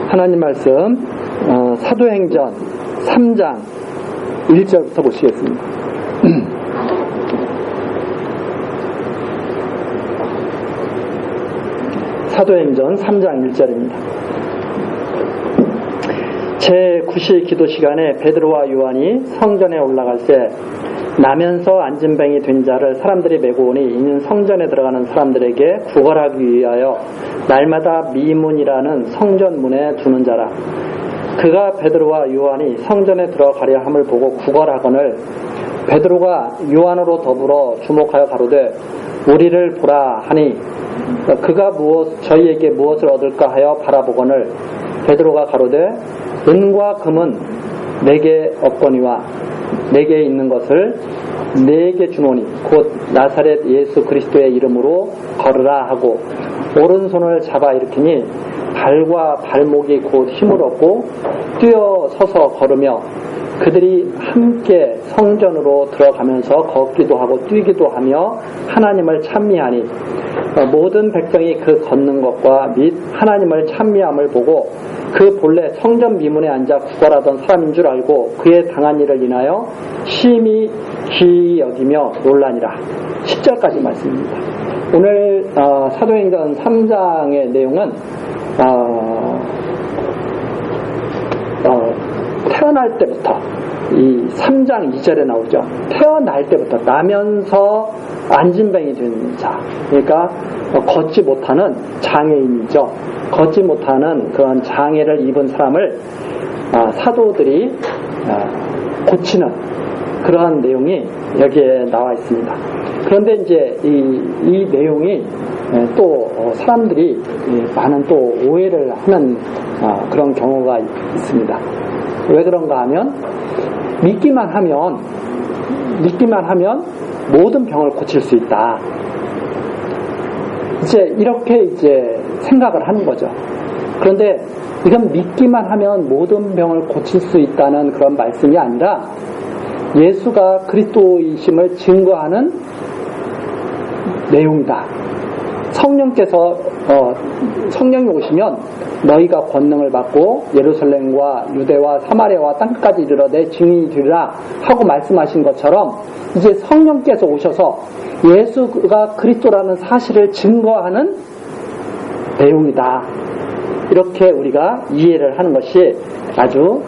하나님 말씀 사도행전 3장 1절부터 보시겠습니다. 사도행전 3장 1절입니다. 제9시 기도 시간에 베드로와 요한이 성전에 올라갈 때 나면서 앉은 뱅이 된 자를 사람들이 메고 오니 이는 성전에 들어가는 사람들에게 구걸하기 위하여 날마다 미문이라는 성전문에 두는 자라. 그가 베드로와 요한이 성전에 들어가려 함을 보고 구걸하거늘 베드로가 요한으로 더불어 주목하여 가로되 우리를 보라 하니 그가 저희에게 무엇을 얻을까 하여 바라보거늘 베드로가 가로되 은과 금은 내게 없거니와 내게 있는 것을 내게 주노니 곧 나사렛 예수 그리스도의 이름으로 걸으라 하고 오른손을 잡아 일으키니 발과 발목이 곧 힘을 얻고 뛰어 서서 걸으며 그들이 함께 성전으로 들어가면서 걷기도 하고 뛰기도 하며 하나님을 찬미하니 모든 백성이 그 걷는 것과 및 하나님을 찬미함을 보고 그 본래 성전 미문에 앉아 구걸하던 사람인 줄 알고 그의 당한 일을 인하여 심히 기이 여기며 놀라니라. 10절까지 말씀입니다. 오늘 사도행전 3장의 내용은 태어날 때부터 이 3장 2절에 나오죠. 태어날 때부터 나면서 앉은 뱅이 된 자, 그러니까 걷지 못하는 장애인이죠. 걷지 못하는 그런 장애를 입은 사람을 사도들이 고치는 그러한 내용이 여기에 나와 있습니다. 그런데 이제 이 내용이 또 사람들이 많은 또 오해를 하는 그런 경우가 있습니다. 왜 그런가 하면 믿기만 하면 모든 병을 고칠 수 있다. 이렇게 생각을 하는 거죠. 그런데 이건 믿기만 하면 모든 병을 고칠 수 있다는 그런 말씀이 아니라 예수가 그리스도이심을 증거하는 내용이다. 성령이 오시면 너희가 권능을 받고 예루살렘과 유대와 사마리아와 땅끝까지 이르러 내 증인이 되리라 하고 말씀하신 것처럼 이제 성령께서 오셔서 예수가 그리스도라는 사실을 증거하는 내용이다. 이렇게 우리가 이해를 하는 것이 아주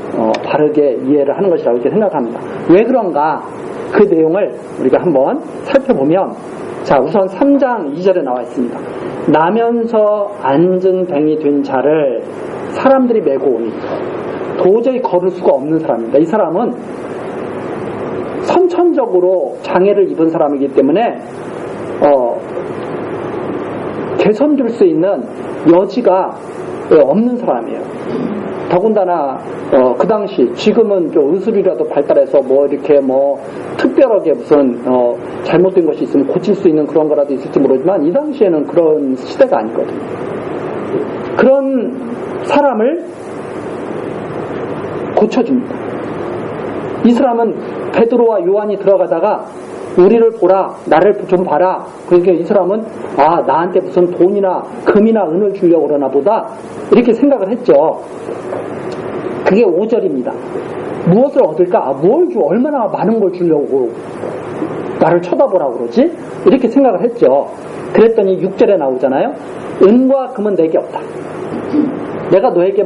바르게 이해를 하는 것이라고 이렇게 생각합니다. 왜 그런가? 그 내용을 우리가 한번 살펴보면 우선 3장 2절에 나와 있습니다. 나면서 앉은 뱅이 된 자를 사람들이 메고 오니 도저히 걸을 수가 없는 사람입니다. 이 사람은 선천적으로 장애를 입은 사람이기 때문에 개선 줄 수 있는 여지가 없는 사람이에요. 더군다나 그 당시 지금은 좀 의술이라도 발달해서 이렇게 특별하게 무슨 잘못된 것이 있으면 고칠 수 있는 그런 거라도 있을지 모르지만 이 당시에는 그런 시대가 아니거든요. 그런 사람을 고쳐줍니다. 이 사람은 베드로와 요한이 들어가다가 우리를 보라, 나를 좀 봐라. 그러니까 이 사람은 나한테 무슨 돈이나 금이나 은을 주려고 그러나 보다 이렇게 생각을 했죠. 그게 5절입니다. 무엇을 얻을까? 뭘 줘? 얼마나 많은 걸 주려고 나를 쳐다보라고 그러지? 이렇게 생각을 했죠. 그랬더니 6절에 나오잖아요. 은과 금은 내게 없다. 내가 너에게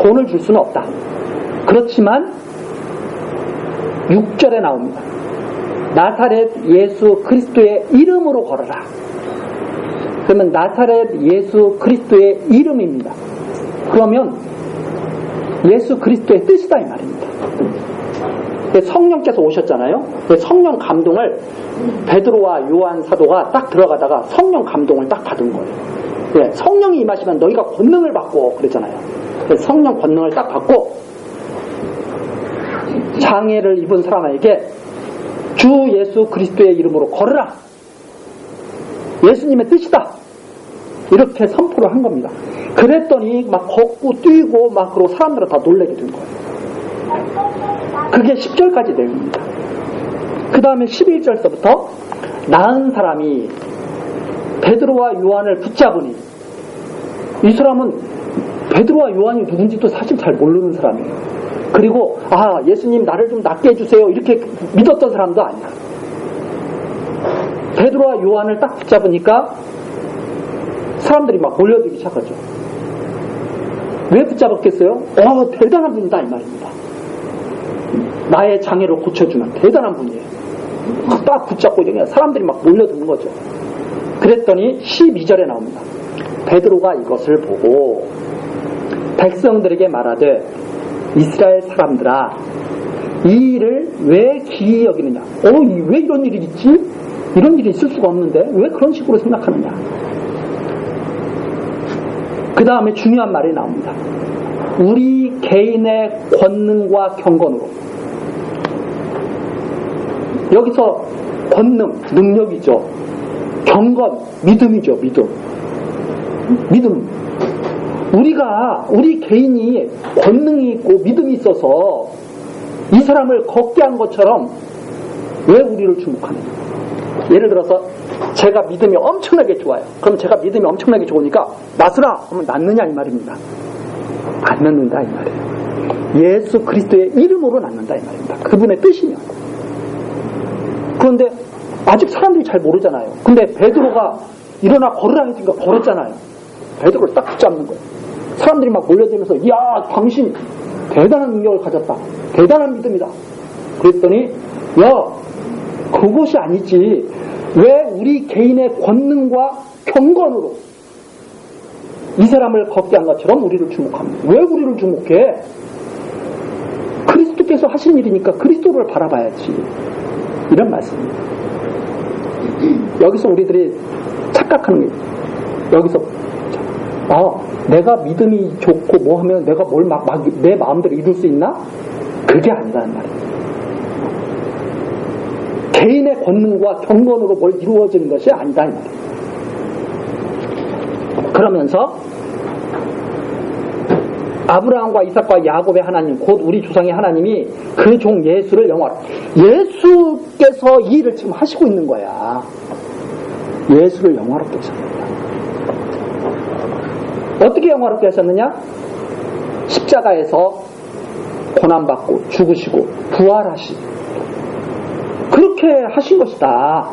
돈을 줄 수는 없다. 그렇지만 6절에 나옵니다. 나사렛 예수 그리스도의 이름으로 걸어라. 그러면 나사렛 예수 그리스도의 이름입니다. 그러면 예수 그리스도의 뜻이다 이 말입니다. 성령께서 오셨잖아요. 성령 감동을 베드로와 요한 사도가 딱 들어가다가 성령 감동을 딱 받은 거예요. 성령이 임하시면 너희가 권능을 받고 그랬잖아요. 성령 권능을 딱 받고 장애를 입은 사람에게 주 예수 그리스도의 이름으로 걸으라. 예수님의 뜻이다. 이렇게 선포를 한 겁니다. 그랬더니 걷고 뛰고 그러고 사람들은 다 놀라게 된 거예요. 그게 10절까지 내용입니다. 그 다음에 11절서부터 나은 사람이 베드로와 요한을 붙잡으니 이 사람은 베드로와 요한이 누군지도 사실 잘 모르는 사람이에요. 그리고 예수님 나를 좀 낫게 해주세요 이렇게 믿었던 사람도 아니야. 베드로와 요한을 딱 붙잡으니까 사람들이 막 몰려들기 시작하죠. 왜 붙잡았겠어요? 대단한 분이다 이 말입니다. 나의 장애를 고쳐주는 대단한 분이에요. 딱 붙잡고 그냥 사람들이 막 몰려드는 거죠. 그랬더니 12절에 나옵니다. 베드로가 이것을 보고 백성들에게 말하되 이스라엘 사람들아 이 일을 왜 기이 여기느냐? 왜 이런 일이 있지? 이런 일이 있을 수가 없는데 왜 그런 식으로 생각하느냐? 그 다음에 중요한 말이 나옵니다. 우리 개인의 권능과 경건으로. 여기서 권능, 능력이죠. 경건, 믿음이죠. 믿음. 우리 개인이 권능이 있고 믿음이 있어서 이 사람을 걷게 한 것처럼 왜 우리를 주목하느냐. 예를 들어서 제가 믿음이 엄청나게 좋아요. 그럼 제가 믿음이 엄청나게 좋으니까 낫으라 하면 낫느냐 이 말입니다. 안 낫는다 이 말이에요. 예수 그리스도의 이름으로 낫는다 이 말입니다. 그분의 뜻이면. 그런데 아직 사람들이 잘 모르잖아요. 근데 베드로가 일어나 걸으라 했으니까 걸었잖아요. 베드로를 딱 붙잡는 거예요. 사람들이 막 몰려들면서 야 당신 대단한 능력을 가졌다. 대단한 믿음이다. 그랬더니 그것이 아니지. 왜 우리 개인의 권능과 경건으로 이 사람을 걷게 한 것처럼 우리를 주목합니다. 왜 우리를 주목해? 그리스도께서 하신 일이니까 그리스도를 바라봐야지. 이런 말씀입니다. 여기서 우리들이 착각하는 게 여기서 내가 믿음이 좋고 뭐 하면 내가 뭘 내 마음대로 이룰 수 있나? 그게 아니라는 말이에요. 개인의 권능과 경건으로 뭘 이루어지는 것이 아니다 이 말이에요. 그러면서 아브라함과 이삭과 야곱의 하나님 곧 우리 조상의 하나님이 그 종 예수를 예수께서 이 일을 지금 하시고 있는 거야. 예수를 영화롭게 하셨습니다. 어떻게 영화롭게 하셨느냐? 십자가에서 고난받고 죽으시고 부활하시고 그렇게 하신 것이다.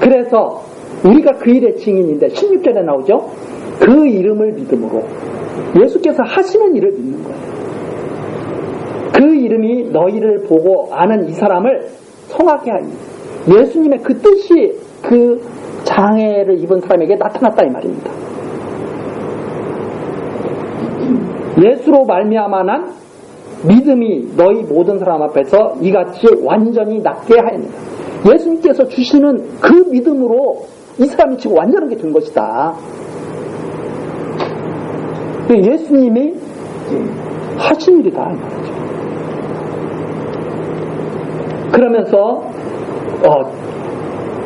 그래서 우리가 그 일의 증인인데 16절에 나오죠. 그 이름을 믿음으로 예수께서 하시는 일을 믿는 거예요. 그 이름이 너희를 보고 아는 이 사람을 성하게 하니 예수님의 그 뜻이 그 장애를 입은 사람에게 나타났다 이 말입니다. 예수로 말미암아 난 믿음이 너희 모든 사람 앞에서 이같이 완전히 낫게 하였느니라. 예수님께서 주시는 그 믿음으로 이 사람이 지금 완전하게 된 것이다. 예수님이 하신 일이다 이 말이죠. 그러면서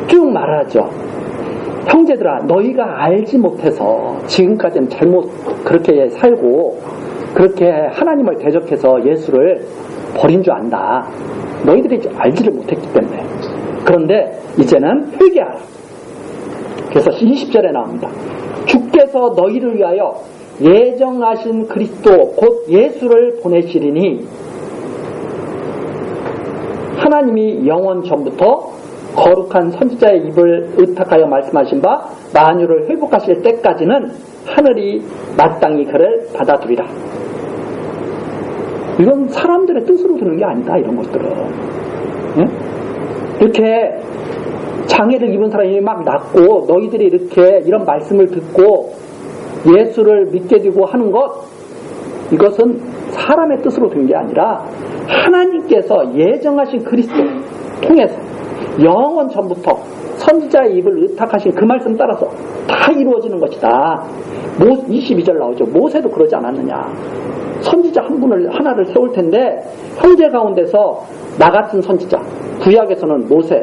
쭉 말하죠. 형제들아 너희가 알지 못해서 지금까지는 잘못 그렇게 살고 그렇게 하나님을 대적해서 예수를 버린 줄 안다. 너희들이 알지를 못했기 때문에. 그런데 이제는 회개하라. 그래서 20절에 나옵니다. 주께서 너희를 위하여 예정하신 그리스도 곧 예수를 보내시리니 하나님이 영원 전부터 거룩한 선지자의 입을 의탁하여 말씀하신 바 만유를 회복하실 때까지는 하늘이 마땅히 그를 받아두리라. 이건 사람들의 뜻으로 드는 게 아니다. 이런 것들은 이렇게 장애를 입은 사람이 막 낫고 너희들이 이렇게 이런 말씀을 듣고 예수를 믿게 되고 하는 것, 이것은 사람의 뜻으로 된 게 아니라 하나님께서 예정하신 그리스도 통해서 영원 전부터 선지자의 입을 의탁하신 그 말씀 따라서 다 이루어지는 것이다. 22절 나오죠. 모세도 그러지 않았느냐. 선지자 하나를 세울 텐데 형제 가운데서 나 같은 선지자, 구약에서는 모세,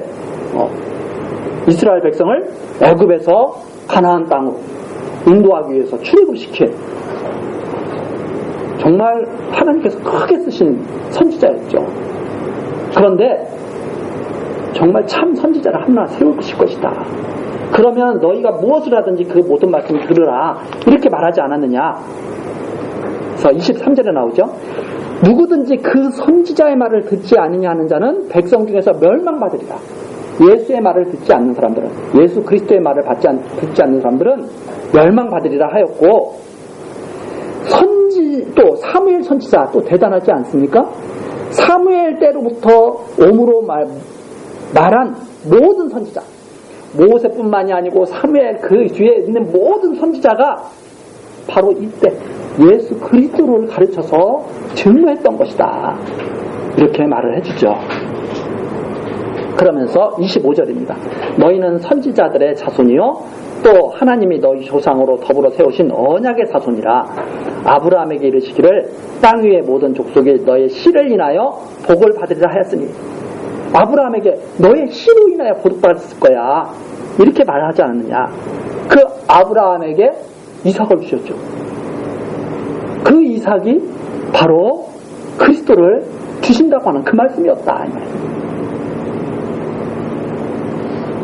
이스라엘 백성을 애굽에서 가나안 땅으로 인도하기 위해서 출애굽시킨 정말 하나님께서 크게 쓰신 선지자였죠. 그런데 정말 참 선지자를 하나 세우실 것이다. 그러면 너희가 무엇을 하든지 그 모든 말씀을 들으라. 이렇게 말하지 않았느냐. 그래서 23절에 나오죠. 누구든지 그 선지자의 말을 듣지 않으냐 하는 자는 백성 중에서 멸망받으리라. 예수의 말을 듣지 않는 사람들은, 예수 그리스도의 말을 듣지 않는 사람들은 멸망받으리라 하였고, 또 사무엘 선지자 또 대단하지 않습니까? 사무엘 때로부터 오므로 말한 모든 선지자, 모세뿐만이 아니고 사무엘 그 뒤에 있는 모든 선지자가 바로 이때 예수 그리스도를 가르쳐서 증거했던 것이다. 이렇게 말을 해주죠. 그러면서 25절입니다. 너희는 선지자들의 자손이요 또 하나님이 너희 조상으로 더불어 세우신 언약의 자손이라. 아브라함에게 이르시기를 땅 위의 모든 족속이 너의 씨를 인하여 복을 받으리라 하였으니, 아브라함에게 너의 씨로 인하여 복받았을 거야. 이렇게 말하지 않았느냐. 그 아브라함에게 이삭을 주셨죠. 그 이삭이 바로 그리스도를 주신다고 하는 그 말씀이었다.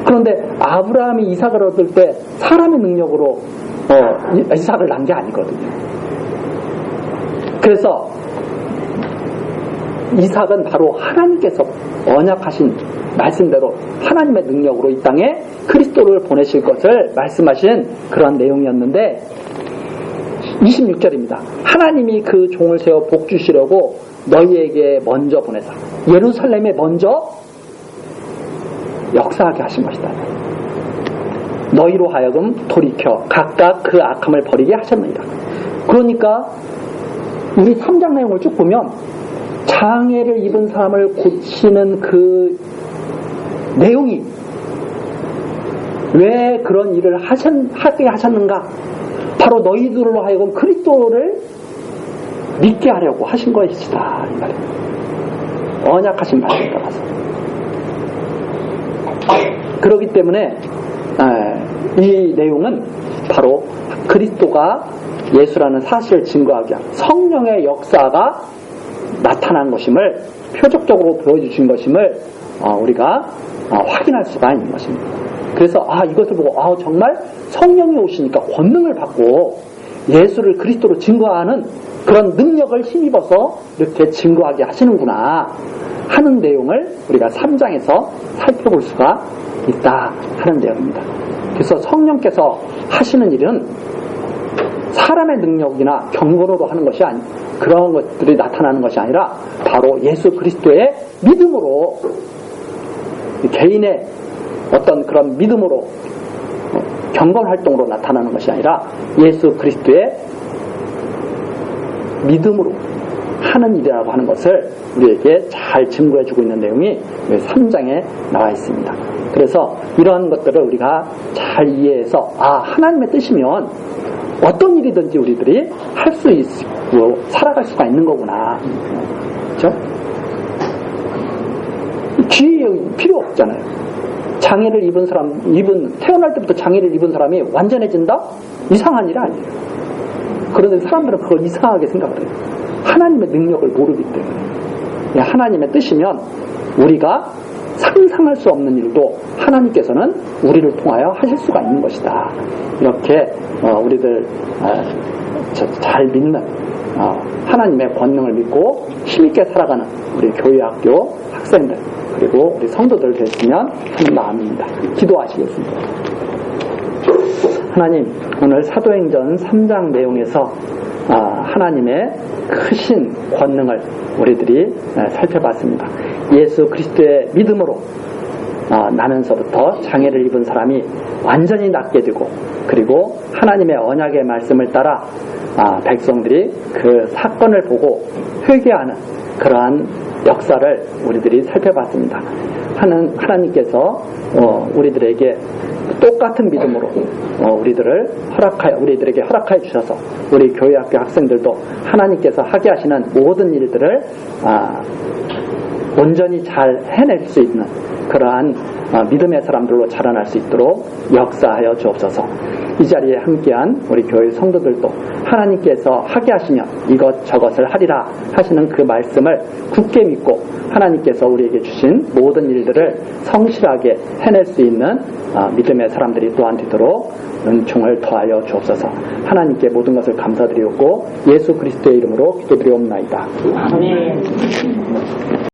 그런데 아브라함이 이삭을 얻을 때 사람의 능력으로 이삭을 낳은 게 아니거든요. 그래서 이삭은 바로 하나님께서 언약하신 말씀대로 하나님의 능력으로 이 땅에 그리스도를 보내실 것을 말씀하신 그런 내용이었는데, 26절입니다. 하나님이 그 종을 세워 복 주시려고 너희에게 먼저 보내사 예루살렘에 먼저 역사하게 하신 것이다. 너희로 하여금 돌이켜 각각 그 악함을 버리게 하셨느니라. 그러니까 우리 3장 내용을 쭉 보면 장애를 입은 사람을 고치는 그 내용이 왜 그런 일을 하게 하셨는가? 바로 너희들로 하여금 그리스도를 믿게 하려고 하신 것이다. 이 말이에요. 언약하신 말씀에 따라서. 그렇기 때문에 이 내용은 바로 그리스도가 예수라는 사실을 증거하기 위한 성령의 역사가 나타난 것임을 표적적으로 보여주신 것임을 우리가 확인할 수가 있는 것입니다. 그래서 이것을 보고 정말 성령이 오시니까 권능을 받고 예수를 그리스도로 증거하는 그런 능력을 힘입어서 이렇게 증거하게 하시는구나 하는 내용을 우리가 3장에서 살펴볼 수가 있다 하는 내용입니다. 그래서 성령께서 하시는 일은 사람의 능력이나 경건으로 하는 것이 아니, 그런 것들이 나타나는 것이 아니라 바로 예수 그리스도의 믿음으로, 개인의 어떤 그런 믿음으로, 경건 활동으로 나타나는 것이 아니라 예수 그리스도의 믿음으로 하는 일이라고 하는 것을 우리에게 잘 증거해주고 있는 내용이 3장에 나와 있습니다. 그래서 이러한 것들을 우리가 잘 이해해서 하나님의 뜻이면 어떤 일이든지 우리들이 할 수 있고 살아갈 수가 있는 거구나. 그렇죠? 주의 필요 없잖아요. 장애를 입은 사람, 태어날 때부터 장애를 입은 사람이 완전해진다? 이상한 일 아니에요. 그런데 사람들은 그걸 이상하게 생각을 해요. 하나님의 능력을 모르기 때문에. 하나님의 뜻이면 우리가 상상할 수 없는 일도 하나님께서는 우리를 통하여 하실 수가 있는 것이다. 이렇게 우리들 잘 믿는 하나님의 권능을 믿고 힘있게 살아가는 우리 교회학교 학생들 그리고 우리 성도들 됐으면 하는 마음입니다. 기도하시겠습니다. 하나님, 오늘 사도행전 3장 내용에서 하나님의 크신 권능을 우리들이 살펴봤습니다. 예수 그리스도의 믿음으로 나면서부터 장애를 입은 사람이 완전히 낫게 되고, 그리고 하나님의 언약의 말씀을 따라 백성들이 그 사건을 보고 회개하는 그러한 역사를 우리들이 살펴봤습니다. 하나님께서 우리들에게 똑같은 믿음으로 우리들에게 허락하여 주셔서 우리 교회학교 학생들도 하나님께서 하게 하시는 모든 일들을 온전히 잘 해낼 수 있는 그러한 믿음의 사람들로 자라날 수 있도록 역사하여 주옵소서. 이 자리에 함께한 우리 교회 성도들도 하나님께서 하게 하시면 이것저것을 하리라 하시는 그 말씀을 굳게 믿고 하나님께서 우리에게 주신 모든 일들을 성실하게 해낼 수 있는 믿음의 사람들이 또한 되도록 은총을 더하여 주옵소서. 하나님께 모든 것을 감사드리옵고 예수 그리스도의 이름으로 기도드리옵나이다. 아멘.